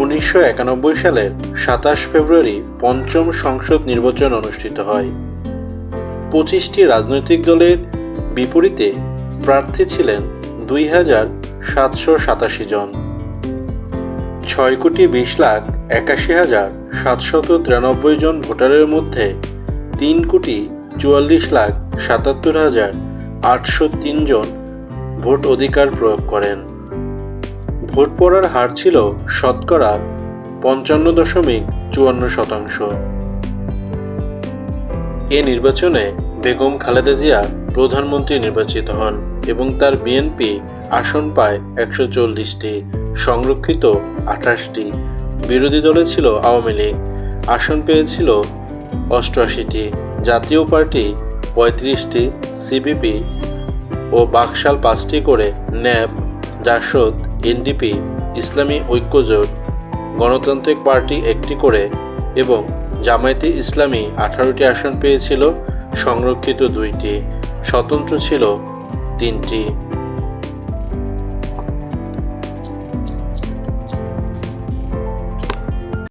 1991 সালের 27 ফেব্রুয়ারি পঞ্চম সংসদ নির্বাচন অনুষ্ঠিত হয়। 25টি রাজনৈতিক দলের বিপরীতে প্রার্থী ছিলেন 2,787 জন। 6,20,81,793 জন ভোটারের মধ্যে 3,44,77,803 জন ভোট অধিকার প্রয়োগ করেন। ভোট পড়ার হার ছিল শতকরা 55.54%। এ নির্বাচনে বেগম খালেদা জিয়া প্রধানমন্ত্রী নির্বাচিত হন এবং তার বিএনপি আসন পায় 140টি, সংরক্ষিত 28টি। বিরোধী দলে ছিল আওয়ামী লীগ, আসন পেয়েছিল 88টি, জাতীয় পার্টি 35টি, সিপিবি ও বাকশাল 5টি করে, ন্যাপ, জাসদ, এনডিপি, ইসলামী ঐক্যজোট, গণতান্ত্রিক পার্টি 1টি করে এবং জামায়াতে ইসলামী 18টি আসন পেয়েছিল, সংরক্ষিত 2টি, স্বতন্ত্র ছিল 3টি।